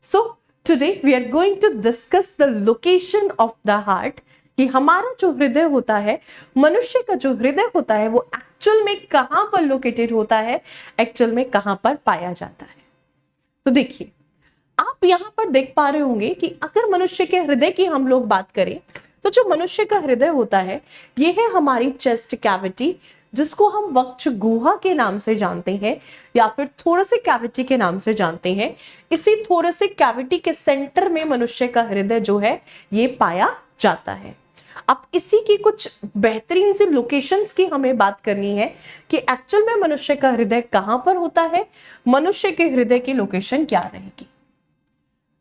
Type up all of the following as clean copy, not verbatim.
So today we are going to discuss the location of the heart, कि हमारा जो हृदय होता है, मनुष्य का जो हृदय होता है, वो एक्चुअल में कहां पर लोकेटेड होता है, एक्चुअल में कहां पर पाया जाता है। तो देखिए, आप यहां पर देख पा रहे होंगे कि अगर मनुष्य के हृदय की हम लोग बात करें, तो जो मनुष्य का हृदय होता है, ये है हमारी चेस्ट कैविटी, जिसको हम वक्ष गुहा के नाम से जानते हैं या फिर थोरेसिक कैविटी के नाम से जानते हैं। इसी थोरेसिक कैविटी के सेंटर में मनुष्य का हृदय जो है ये पाया जाता है। अब इसी की कुछ बेहतरीन सी लोकेशंस की हमें बात करनी है कि एक्चुअल में मनुष्य का हृदय कहां पर होता है, मनुष्य के हृदय की लोकेशन क्या रहेगी।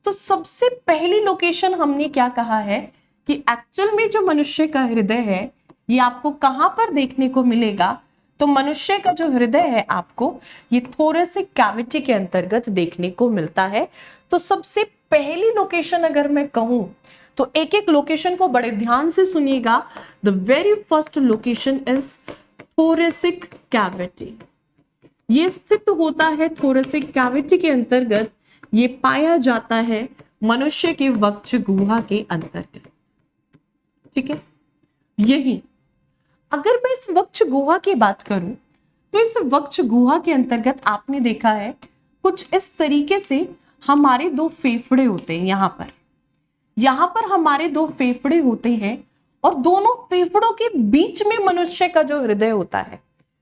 तो सबसे पहली लोकेशन हमने क्या कहा है कि एक्चुअल में जो मनुष्य का हृदय है ये आपको कहां पर देखने को मिलेगा। तो मनुष्य का जो हृदय है आपको ये थोरेसिक कैविटी के अंतर्गत देखने को मिलता है। तो सबसे पहली लोकेशन अगर मैं कहूं तो एक एक लोकेशन को बड़े ध्यान से सुनिएगा। The very first location is thoracic cavity. ये स्थित होता है थोरेसिक कैविटी के अंतर्गत, ये पाया जाता है मनुष्य के वक्ष गुहा के अंतर्गत। ठीक है, यही अगर मैं इस वक्ष गुहा की बात करूं तो इस वक्ष गुहा के अंतर्गत आपने देखा है कुछ इस तरीके से हमारे दो फेफड़े होते हैं। यहां पर हमारे दो फेफड़े होते हैं और दोनों फेफड़ों के बीच में मनुष्य का जो हृदय होता है,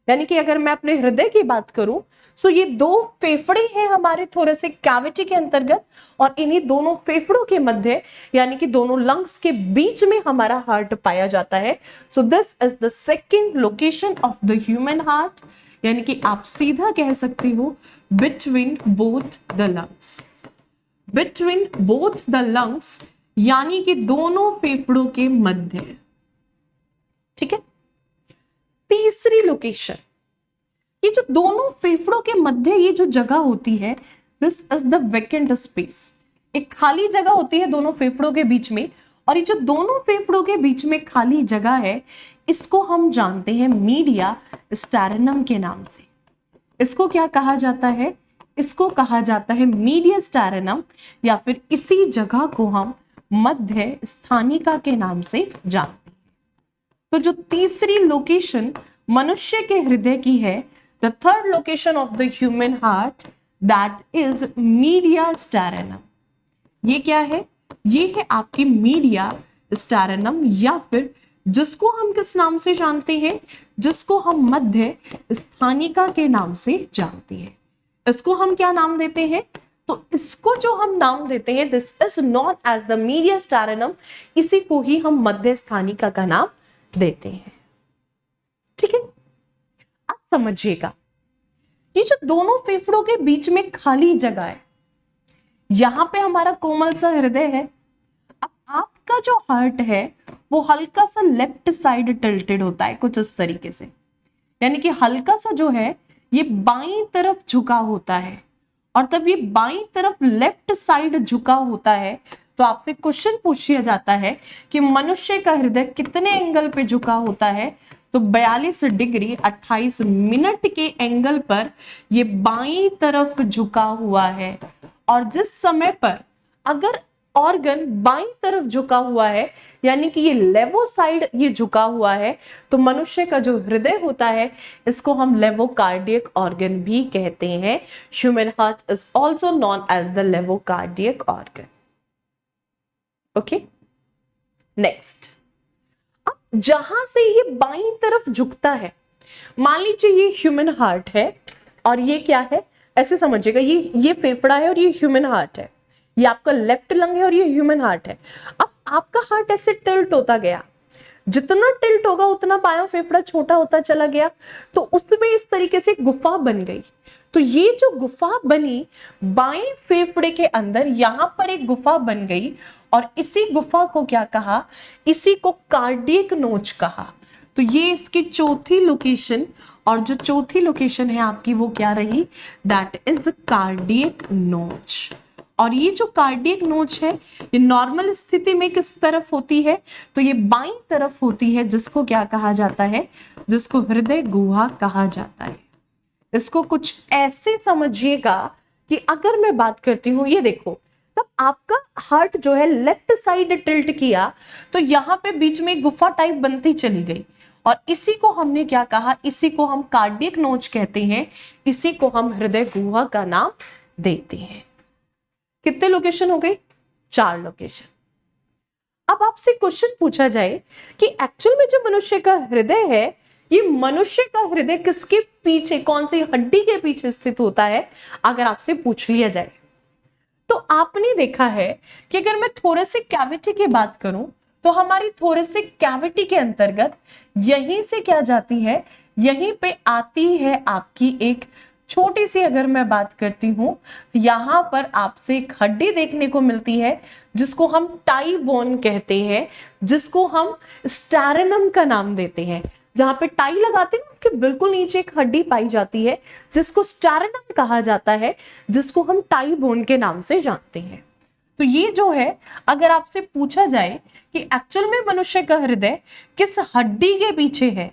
यानी कि अगर मैं अपने हृदय की बात करूं तो ये दो फेफड़े हैं हमारे थोरेसिक कैविटी के अंतर्गत और इन्हीं दोनों फेफड़ों के मध्य यानी कि दोनों लंग्स के बीच में हमारा हार्ट पाया जाता है। So this is the second location of the human heart, यानी कि आप सीधा कह सकती हो between both the lungs. Between both the lungs यानी कि दोनों फेफड़ों के मध्य। ठीक है, तीसरी लोकेशन, ये जो दोनों फेफड़ों के मध्य ये जो जगह होती है, this is the vacant space. एक खाली जगह होती है दोनों फेफड़ों के बीच में, और ये जो दोनों फेफड़ों के बीच में खाली जगह है इसको हम जानते हैं मीडिया स्टेरेनम के नाम से। इसको क्या कहा जाता है? इसको कहा जाता है मीडिया स्टेरेनम, या फिर इसी जगह को हम मध्य स्थानिका के नाम से जानते हैं। तो जो तीसरी लोकेशन मनुष्य के हृदय की है, the third location of the human heart, that is mediastinum. ये क्या है? ये है आपकी मीडिया स्टेरेनम, या फिर जिसको हम किस नाम से जानते हैं, जिसको हम मध्य स्थानिका के नाम से जानते हैं। इसको हम क्या नाम देते हैं? तो इसको जो हम नाम देते हैं, this is known as the mediastinum, इसी को ही हम मध्य स्थानिका का नाम देते हैं। ठीक है, आप समझिएगा, ये जो दोनों फेफड़ों के बीच में खाली जगह है, यहां पे हमारा कोमल सा हृदय है। अब आपका जो हार्ट है वो हल्का सा लेफ्ट साइड टिल्टेड होता है कुछ इस तरीके से, यानी कि हल्का सा जो है ये बाईं तरफ झुका होता है। और तब ये बाईं तरफ लेफ्ट साइड झुका होता है तो आपसे क्वेश्चन पूछ लिया जाता है कि मनुष्य का हृदय कितने एंगल पे झुका होता है? तो 42 डिग्री 28 मिनट के एंगल पर ये बाईं तरफ झुका हुआ है। और जिस समय पर अगर ऑर्गन बाईं तरफ झुका हुआ है, यानी कि ये लेवो साइड ये झुका हुआ है, तो मनुष्य का जो हृदय होता है इसको हम लेवोकार्डियक ऑर्गन भी कहते हैं। Human heart is also known as the levocardiac organ. Okay, next, अब जहां से ये बाईं तरफ झुकता है, मान लीजिए ये ह्यूमन हार्ट है और ये क्या है, ऐसे समझिएगा, ये फेफड़ा है और ये ह्यूमन हार्ट है, ये आपका लेफ्ट लंग है और ये ह्यूमन हार्ट है। अब आपका हार्ट ऐसे टिल्ट होता गया, जितना टिल्ट होगा उतना बायां फेफड़ा छोटा होता चला गया, तो उसमें इस तरीके से गुफा बन गई। तो ये जो गुफा बनी बाएं फेफड़े के अंदर, यहां पर एक गुफा बन गई और इसी गुफा को क्या कहा? इसी को कार्डियक नोच कहा। तो ये इसकी चौथी लोकेशन, और जो चौथी लोकेशन है आपकी वो क्या रही? दैट इज कार्डियक नोच। और ये जो कार्डियक नोच है ये नॉर्मल स्थिति में किस तरफ होती है? तो ये बाईं तरफ होती है, जिसको क्या कहा जाता है? जिसको हृदय गुहा कहा जाता है। इसको कुछ ऐसे समझिएगा कि अगर मैं बात करती हूं, ये देखो तब आपका हार्ट जो है लेफ्ट साइड टिल्ट किया तो यहां पे बीच में गुफा टाइप बनती चली गई, और इसी को हमने क्या कहा, इसी को हम कार्डियक नोच कहते हैं, इसी को हम हृदय गुहा का नाम देते हैं। कितने लोकेशन हो गए? 4 लोकेशन। अब आपसे क्वेश्चन पूछा जाए कि एक्चुअल में जो मनुष्य का हृदय है, ये मनुष्य का हृदय किसके पीछे, कौन सी हड्डी के पीछे स्थित होता है, अगर आपसे पूछ लिया जाए तो आपने देखा है कि अगर मैं थोरेसिक कैविटी की बात करूं तो हमारी थोरेसिक कैविटी के अंतर्गत यहीं से क्या जाती है, यहीं पे आती है आपकी एक छोटी सी, अगर मैं बात करती हूं, यहां पर आपसे एक हड्डी देखने को मिलती है जिसको हम टाई बोन कहते हैं, जिसको हम स्टेरेनम का नाम देते हैं। जहां पे टाई लगाते हैं उसके बिल्कुल नीचे एक हड्डी पाई जाती है जिसको स्टेरेनम कहा जाता है, जिसको हम टाई बोन के नाम से जानते हैं। तो ये जो है, अगर आपसे पूछा जाए कि एक्चुअल में मनुष्य का हृदय किस हड्डी के पीछे है,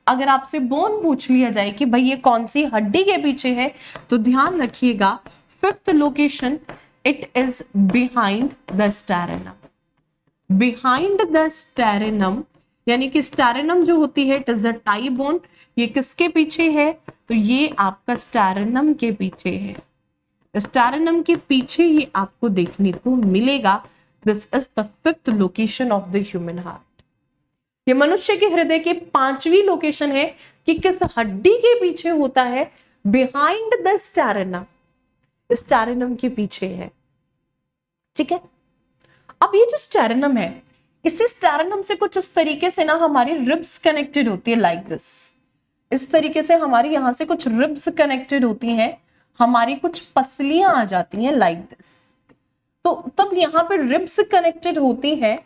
अगर आपसे बोन पूछ लिया जाए कि भाई ये कौन सी हड्डी के पीछे है, तो ध्यान रखिएगा 5th location, it is behind the sternum. Behind the sternum यानी कि स्टेरेनम जो होती है, it is a tie bone, ये किसके पीछे है, तो ये आपका स्टेरेनम के पीछे है। स्टेरेनम के पीछे ही आपको देखने को मिलेगा। This is the 5th location of the human heart. ये मनुष्य के हृदय की 5वीं लोकेशन है कि किस हड्डी के पीछे होता है, बिहाइंड द स्टेरेनम, स्टेरेनम के पीछे है। ठीक है, अब ये जो स्टेरेनम है, इसी स्टेरेनम से कुछ इस तरीके से ना हमारी रिब्स कनेक्टेड होती है, लाइक दिस। इस तरीके से हमारी यहां से कुछ रिब्स कनेक्टेड होती हैं, हमारी कुछ पसलियां आ जाती हैं, लाइक दिस। तो तब यहाँ पे रिब्स कनेक्टेड होती है,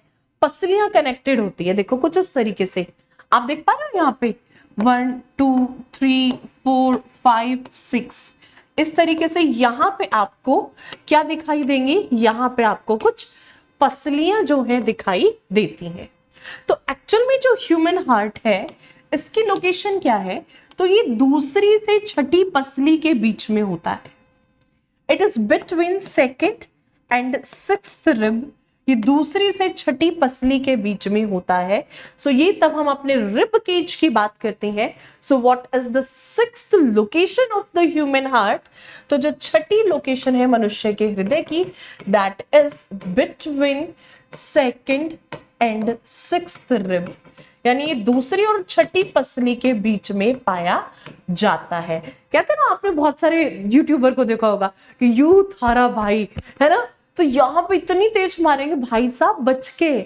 पसलियां कनेक्टेड होती है, देखो कुछ इस तरीके से आप देख पा रहे हो यहाँ पे 1 2 3 4 5 6, इस तरीके से यहाँ पे आपको क्या दिखाई देंगी, यहाँ पे आपको कुछ पसलियां जो है दिखाई देती हैं। तो एक्चुअल में जो ह्यूमन हार्ट है, इसकी लोकेशन क्या है, तो ये दूसरी से छठी पसली के बीच में होता है। It is between 2nd and 6th rib, ये दूसरी से छठी पसली के बीच में होता है। सो ये तब हम अपने रिब केज की बात करते हैं। So what is the 6th location of the human heart, तो जो छठी लोकेशन है मनुष्य के हृदय की, that is between 2nd and 6th rib, यानी ये दूसरी और छठी पसली के बीच में पाया जाता है। कहते हैं ना, आपने बहुत सारे यूट्यूबर को देखा होगा कि यू थारा भाई है ना, तो यहां पे इतनी तेज मारेंगे, भाई साहब बच के,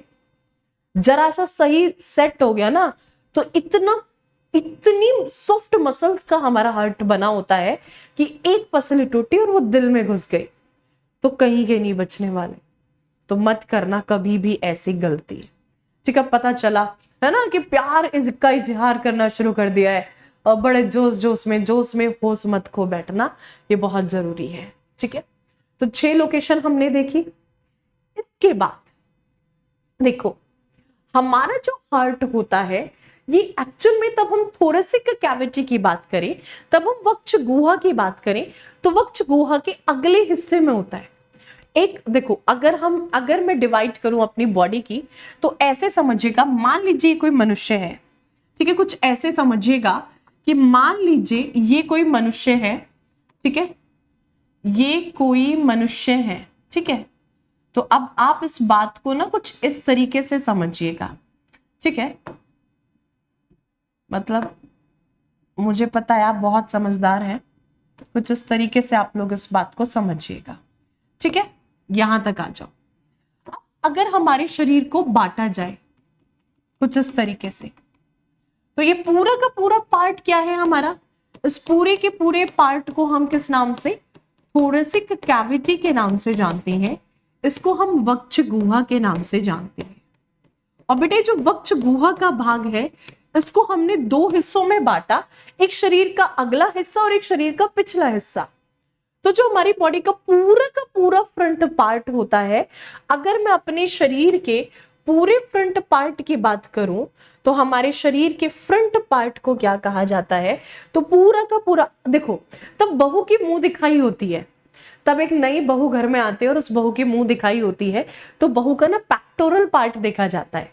जरा सा सही सेट हो गया ना, तो इतनी सॉफ्ट मसल्स का हमारा हार्ट बना होता है कि एक पसली टूटी और वो दिल में घुस गई तो कहीं के नहीं बचने वाले। तो मत करना कभी भी ऐसी गलती। ठीक है, पता चला है ना कि प्यार का इजहार करना शुरू कर दिया है, और बड़े जोश में होश मत खो बैठना, ये बहुत जरूरी है। ठीक है, तो 6 लोकेशन हमने देखी। इसके बाद देखो, हमारा जो हार्ट होता है, ये एक्चुअल में तब हम थोरेसिक कैविटी की बात करें, तब हम वक्ष गुहा की बात करें, तो वक्ष गुहा के अगले हिस्से में होता है। एक देखो, अगर मैं डिवाइड करूं अपनी बॉडी की, तो ऐसे समझिएगा, मान लीजिए कोई मनुष्य है, ठीक है, कुछ ऐसे समझिएगा कि मान लीजिए ये कोई मनुष्य है, ठीक है, ये कोई मनुष्य है, ठीक है। तो अब आप इस बात को ना कुछ इस तरीके से समझिएगा, ठीक है, मतलब मुझे पता है आप बहुत समझदार हैं, कुछ इस तरीके से आप लोग इस बात को समझिएगा, ठीक है, यहां तक आ जाओ। अगर हमारे शरीर को बांटा जाए कुछ इस तरीके से, तो ये पूरा का पूरा पार्ट क्या है हमारा, इस पूरे के पूरे पार्ट को हम किस नाम से, थोरेसिक कैविटी के नाम से जानते हैं, इसको हम वक्ष गुहा के नाम से जानते हैं। और बेटे जो वक्ष गुहा का भाग है, इसको हमने 2 हिस्सों में बांटा, एक शरीर का अगला हिस्सा और एक शरीर का पिछला हिस्सा। तो जो हमारी बॉडी का पूरा फ्रंट पार्ट होता है, अगर मैं अपने शरीर के पूरे फ्रंट पार्ट की बात करूं, तो हमारे शरीर के फ्रंट पार्ट को क्या कहा जाता है, तो पूरा का पूरा देखो, तब बहू की मुंह दिखाई होती है, तब एक नई बहू घर में आती है और उस बहू की मुंह दिखाई होती है, तो बहू का ना पेक्टोरल पार्ट देखा जाता है।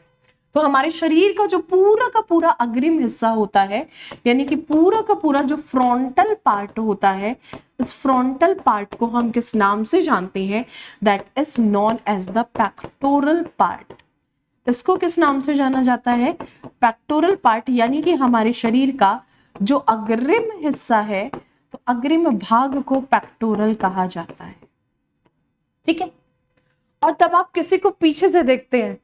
तो हमारे शरीर का जो पूरा का पूरा अग्रिम हिस्सा होता है, यानी कि पूरा का पूरा जो फ्रंटल पार्ट होता है, इस फ्रंटल पार्ट को हम किस नाम से जानते हैं? That is known as the pectoral part. इसको किस नाम से जाना जाता है? पेक्टोरल पार्ट, यानी कि हमारे शरीर का जो अग्रिम हिस्सा है, तो अग्रिम भाग को पेक्टोरल कहा जाता है। ठीक है। और तब आप किसी को पीछे से देखते हैं,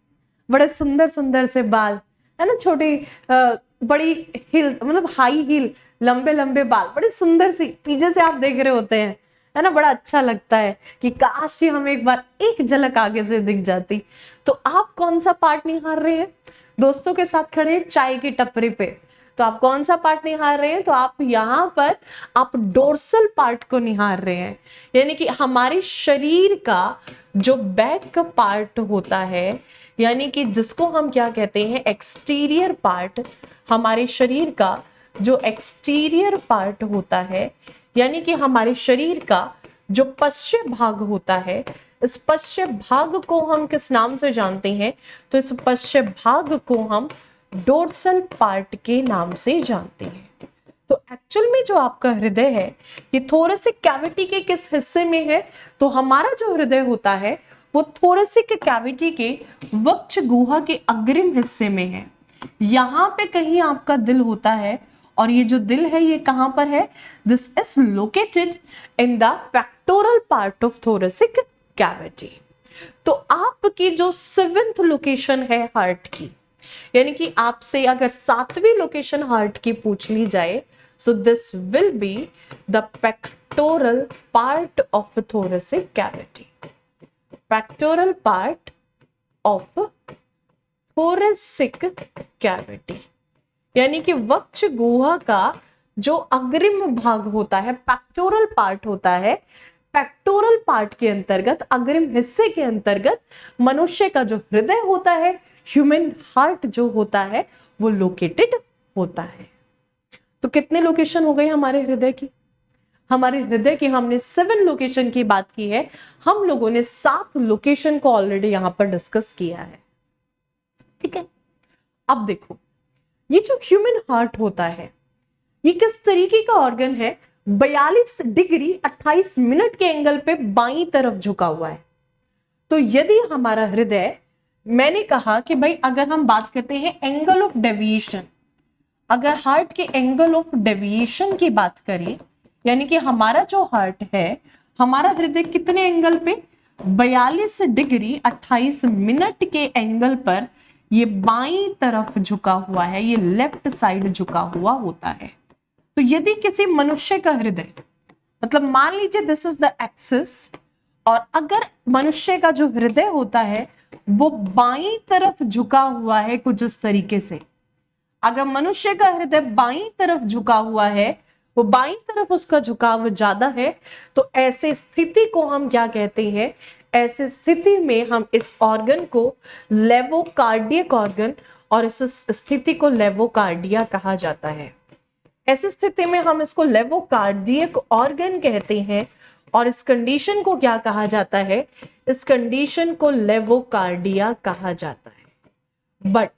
बड़े सुंदर सुंदर से बाल है ना, छोटी बड़ी हिल, मतलब हाई हिल, लंबे लंबे बाल, बड़े सुंदर सी पीछे से आप देख रहे होते हैं, है ना, बड़ा अच्छा लगता है कि काश ही हम एक बार एक झलक आगे से दिख जाती। तो आप कौन सा पार्ट निहार रहे हैं? दोस्तों के साथ खड़े चाय की टपरी पे, तो आप कौन सा पार्ट निहार रहे हैं? तो आप यहाँ पर आप डोर्सल पार्ट को निहार रहे हैं, यानी कि हमारे शरीर का जो बैक पार्ट होता है, यानी कि जिसको हम क्या कहते हैं? Exterior part. हमारे शरीर का जो एक्सटीरियर पार्ट होता है, यानी कि हमारे शरीर का जो पश्चिम भाग होता है, इस पश्चिम भाग को हम किस नाम से जानते हैं? तो इस पश्चिम भाग को हम डोर्सल पार्ट के नाम से जानते हैं। तो एक्चुअल में जो आपका हृदय है, ये थोरेसिक कैविटी के किस हिस्से में है? तो हमारा जो हृदय होता है वो थोरेसिक कैविटी के वक्ष गुहा के अग्रिम हिस्से में है। यहां पे कहीं आपका दिल होता है, और ये जो दिल है ये कहां पर है? This is located in the pectoral part of thoracic cavity. तो आपकी जो 7th लोकेशन है हार्ट की, यानी कि आपसे अगर 7वीं लोकेशन हार्ट की पूछ ली जाए, so this will be the pectoral part of thoracic cavity. Pectoral part of thoracic cavity, यानी कि वक्ष गुहा का जो अग्रिम भाग होता है, पेक्टोरल पार्ट होता है। पेक्टोरल पार्ट के अंतर्गत, अग्रिम हिस्से के अंतर्गत मनुष्य का जो हृदय होता है, ह्यूमन हार्ट जो होता है, वो लोकेटेड होता है। तो कितने लोकेशन हो गए हमारे हृदय की? हमारे हृदय की हमने 7 लोकेशन की बात की है, हम लोगों ने 7 लोकेशन को ऑलरेडी यहां पर डिस्कस किया है। ठीक है। अब देखो, ये जो ह्यूमन हार्ट होता है, ये किस तरीके का ऑर्गन है? 42 डिग्री 28 मिनट के एंगल पे बाईं तरफ झुका हुआ है। तो यदि हमारा हृदय, मैंने कहा कि भाई अगर हम बात करते हैं एंगल ऑफ डेविएशन, अगर हार्ट के एंगल ऑफ डेविएशन की बात करें, यानी कि हमारा जो हार्ट है, हमारा हृदय कितने एंगल पे? 42 डिग्री 28 मिनट के एंगल पर ये बाईं तरफ झुका हुआ है, ये लेफ्ट साइड झुका हुआ होता है। तो यदि किसी मनुष्य का हृदय, मतलब मान लीजिए दिस इज द एक्सिस, और अगर मनुष्य का जो हृदय होता है वो बाईं तरफ झुका हुआ है कुछ इस तरीके से, अगर मनुष्य का हृदय बाईं तरफ झुका हुआ है, वो बाईं तरफ उसका झुकाव ज्यादा है, तो ऐसे स्थिति को हम क्या कहते हैं? ऐसे स्थिति में हम इस ऑर्गन को लेवोकार्डियक ऑर्गन, और इस स्थिति को लेवोकार्डिया कहा जाता है। ऐसी स्थिति में हम इसको लेवोकार्डियक ऑर्गन कहते हैं, और इस कंडीशन को क्या कहा जाता है? इस कंडीशन को लेवोकार्डिया कहा जाता है।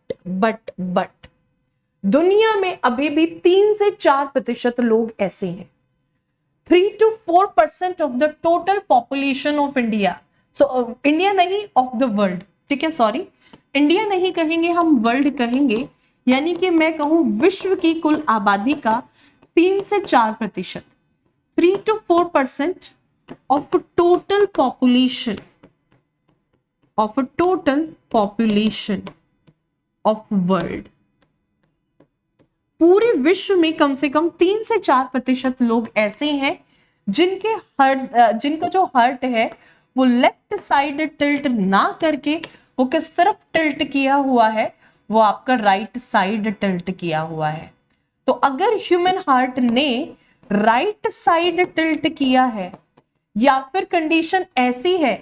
बट दुनिया में अभी भी 3 से 4% लोग ऐसे हैं, 3 to 4% of the total population of India. So India नहीं, ऑफ द वर्ल्ड। ठीक है, सॉरी, इंडिया नहीं कहेंगे, हम वर्ल्ड कहेंगे, यानी कि मैं कहूं विश्व की कुल आबादी का 3 से 4%, 3 to 4% of total population, of total population of world. पूरे विश्व में कम से कम 3 से 4% लोग ऐसे हैं जिनका जो हार्ट है वो लेफ्ट साइड टिल्ट ना करके वो किस तरफ टिल्ट किया हुआ है? वो आपका राइट साइड टिल्ट किया हुआ है। तो अगर ह्यूमन हार्ट ने राइट साइड टिल्ट किया है, या फिर कंडीशन ऐसी है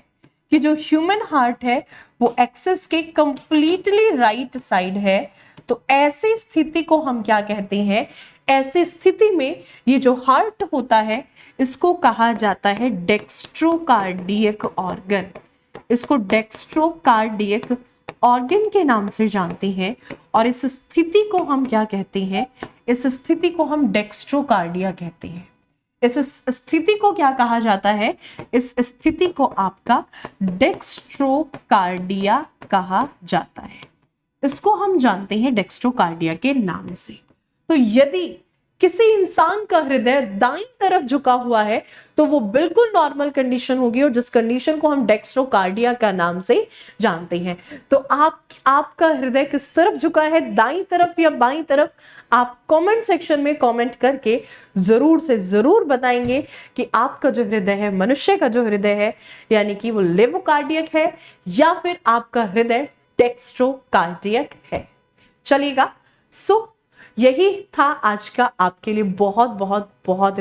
कि जो ह्यूमन हार्ट है वो एक्सिस के कंप्लीटली राइट साइड है, तो ऐसी स्थिति को हम क्या कहते हैं? ऐसी स्थिति में ये जो हार्ट होता है इसको कहा जाता है डेक्स्ट्रोकार्डियक ऑर्गन। इसको डेक्स्ट्रोकार्डियक ऑर्गन के नाम से जानते हैं और इस स्थिति को हम क्या कहते हैं? इस स्थिति को हम डेक्स्ट्रोकार्डिया कहते हैं। इस स्थिति को क्या कहा जाता है? इस स्थिति को आपका डेक्स्ट्रोकार्डिया कहा जाता है। इसको हम जानते हैं डेक्स्ट्रोकार्डिया के नाम से। तो यदि किसी इंसान का हृदय दाईं तरफ झुका हुआ है तो वो बिल्कुल नॉर्मल कंडीशन होगी, और जिस कंडीशन को हम डेक्स्ट्रोकार्डिया का नाम से जानते हैं। तो आपका हृदय किस तरफ झुका है, दाईं तरफ या बाईं तरफ? आप कमेंट सेक्शन में कमेंट करके जरूर से जरूर बताएंगे कि आपका जो हृदय है, मनुष्य का जो हृदय है, यानी कि वो लेवोकार्डियक है या फिर आपका हृदय डेक्स्ट्रोकार्डियक है। चलिएगा, सो यही था आज का आपके लिए बहुत बहुत बहुत